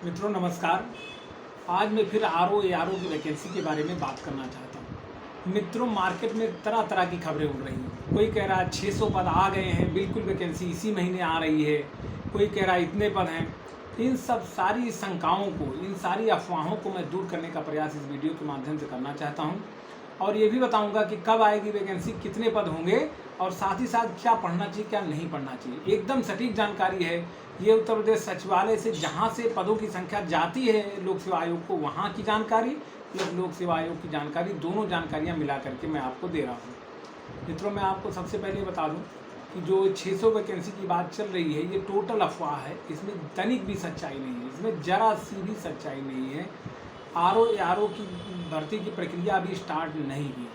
मित्रों नमस्कार। आज मैं फिर आर ओ की वैकेंसी के बारे में बात करना चाहता हूँ। मित्रों, मार्केट में तरह तरह की खबरें उड़ रही हैं। कोई कह रहा है 600 पद आ गए हैं, बिल्कुल वैकेंसी इसी महीने आ रही है। कोई कह रहा है इतने पद हैं। इन सब सारी शंकाओं को, इन सारी अफवाहों को मैं दूर करने का प्रयास इस वीडियो के माध्यम से करना चाहता हूँ। और ये भी बताऊंगा कि कब आएगी वैकेंसी, कितने पद होंगे और साथ ही साथ क्या पढ़ना चाहिए, क्या नहीं पढ़ना चाहिए। एकदम सटीक जानकारी है। ये उत्तर प्रदेश सचिवालय से जहाँ से पदों की संख्या जाती है लोक सेवा आयोग को, वहाँ की जानकारी प्लस लोक सेवा आयोग की जानकारी, दोनों जानकारियाँ मिला करके मैं आपको दे रहा हूँ। मित्रों, मैं आपको सबसे पहले बता दूँ कि जो 600 वैकेंसी की बात चल रही है, ये टोटल अफवाह है। इसमें तनिक भी सच्चाई नहीं है, इसमें जरा सी भी सच्चाई नहीं है। आर ओ की भर्ती की प्रक्रिया अभी स्टार्ट नहीं हुई।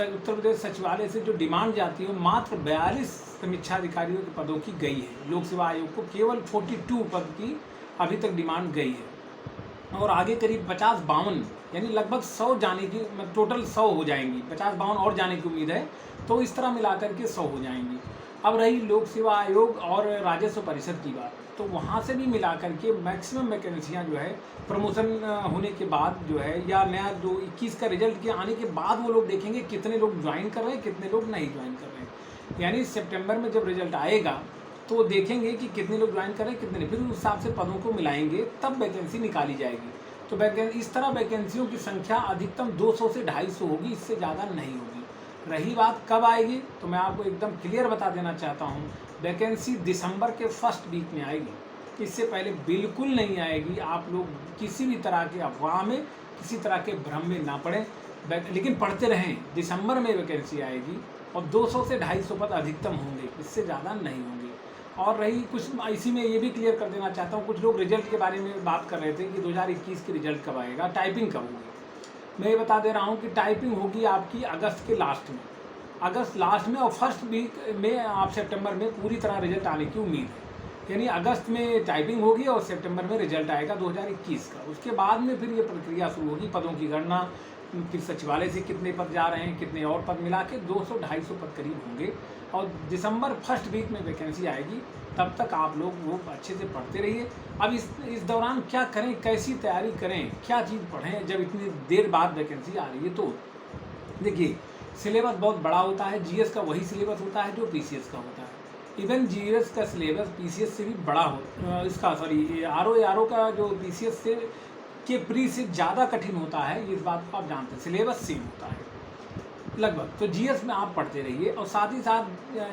उत्तर प्रदेश सचिवालय से जो डिमांड जाती है मात्र 42 समीक्षा अधिकारियों के पदों की गई है। लोक सेवा आयोग को केवल 42 पद की अभी तक डिमांड गई है और आगे करीब 50-52 यानी लगभग 100 जाने की, टोटल 100 हो जाएंगी। 50-52 और जाने की उम्मीद है, तो इस तरह मिला करके 100 हो जाएंगी। अब रही लोक सेवा आयोग और राजस्व परिषद की बात, तो वहाँ से भी मिला करके मैक्सिमम वैकेंसियाँ जो है प्रमोशन होने के बाद जो है, या नया जो 21 का रिजल्ट के आने के बाद वो लोग देखेंगे कितने लोग ज्वाइन कर रहे हैं, कितने लोग नहीं ज्वाइन कर रहे हैं। यानी सितंबर में जब रिजल्ट आएगा तो वो देखेंगे कि कितने लोग ज्वाइन कर रहे हैं, कितने नहीं, फिर उस हिसाब से पदों को मिलाएंगे, तब वैकेंसी निकाली जाएगी। तो इस तरह वैकेंसियों की संख्या अधिकतम 200 से 250 होगी, इससे ज़्यादा नहीं होगी। रही बात कब आएगी, तो मैं आपको एकदम क्लियर बता देना चाहता हूँ, वैकेंसी दिसंबर के फर्स्ट वीक में आएगी। इससे पहले बिल्कुल नहीं आएगी। आप लोग किसी भी तरह के अफवाह में, किसी तरह के भ्रम में ना पड़ें, लेकिन पढ़ते रहें। दिसंबर में वैकेंसी आएगी और 200 से 250 पद अधिकतम होंगे, इससे ज़्यादा नहीं होंगे। और रही कुछ, इसी में ये भी क्लियर कर देना चाहता हूँ, कुछ लोग रिजल्ट के बारे में बात कर रहे थे कि 2021 के रिजल्ट कब आएगा, टाइपिंग कब होगी। मैं ये बता दे रहा हूँ कि टाइपिंग होगी आपकी अगस्त के लास्ट में, अगस्त लास्ट में, और फर्स्ट वीक में आप सितंबर में पूरी तरह रिजल्ट आने की उम्मीद है। यानी अगस्त में टाइपिंग होगी और सितंबर में रिजल्ट आएगा 2021 का। उसके बाद में फिर ये प्रक्रिया शुरू होगी, पदों की गणना, फिर सचिवालय से कितने पद जा रहे हैं, कितने और पद मिला के 200-250 पद करीब होंगे। और दिसंबर फर्स्ट वीक में वैकेंसी आएगी, तब तक आप लोग वो अच्छे से पढ़ते रहिए। अब इस दौरान क्या करें, कैसी तैयारी करें, क्या चीज़ पढ़ें जब इतनी देर बाद वैकेंसी आ रही है। तो देखिए, सिलेबस बहुत बड़ा होता है। जीएस का वही सिलेबस होता है जो पीसीएस का होता है। इवन जीएस का सिलेबस पीसीएस से भी बड़ा हो, इसका सॉरी आर ओ का जो पीसीएस से के प्री से ज़्यादा कठिन होता है, इस बात को आप जानते हैं। सिलेबस सेम होता है लगभग। तो जीएस में आप पढ़ते रहिए और साथ ही साथ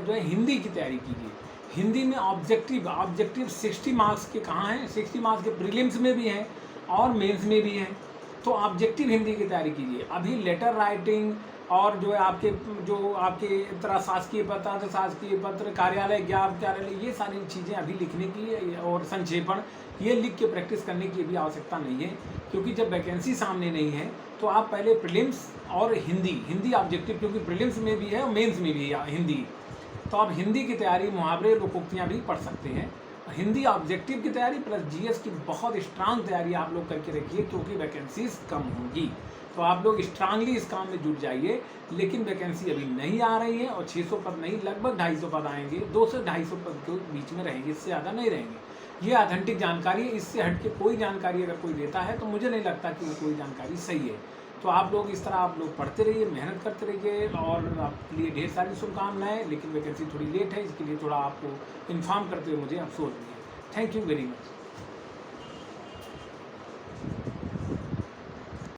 जो है हिंदी की तैयारी कीजिए। हिंदी में ऑब्जेक्टिव 60 मार्क्स के कहाँ हैं, 60 मार्क्स के प्रीलिम्स में भी हैं और मेंस में भी हैं। तो ऑब्जेक्टिव हिंदी की तैयारी कीजिए। अभी लेटर राइटिंग और जो है आपके तरह शासकीय पत्र, अर्धशासकीय पत्र, कार्यालय ज्ञापन कार्यालय, ये सारी चीज़ें अभी लिखने की और संक्षेपण, ये लिख के प्रैक्टिस करने की भी आवश्यकता नहीं है। क्योंकि जब वैकेंसी सामने नहीं है तो आप पहले प्रीलिम्स और हिंदी ऑब्जेक्टिव, क्योंकि प्रीलिम्स में भी है और मेंस में भी है हिंदी, तो आप हिंदी की तैयारी, मुहावरे, लोकोक्तियाँ भी पढ़ सकते हैं। हिंदी ऑब्जेक्टिव की तैयारी प्लस जीएस की बहुत स्ट्रांग तैयारी आप लोग करके रखिए, क्योंकि वैकेंसीज कम होंगी। तो आप लोग स्ट्रांगली इस काम में जुट जाइए। लेकिन वैकेंसी अभी नहीं आ रही है और 600 पद नहीं, लगभग 250 पद आएंगे, 200 से 250 पद के बीच में रहेंगे, इससे ज़्यादा नहीं रहेंगे। ये ऑथेंटिक जानकारी है। इससे हट के कोई जानकारी अगर कोई देता है तो मुझे नहीं लगता कि वो कोई जानकारी सही है। तो आप लोग इस तरह आप लोग पढ़ते रहिए, मेहनत करते रहिए और आपके लिए ढेर सारी शुभकामनाएं। लेकिन वैकेंसी थोड़ी लेट है, इसके लिए थोड़ा आपको इन्फॉर्म करते हुए मुझे अफसोस भी है। Thank you very much.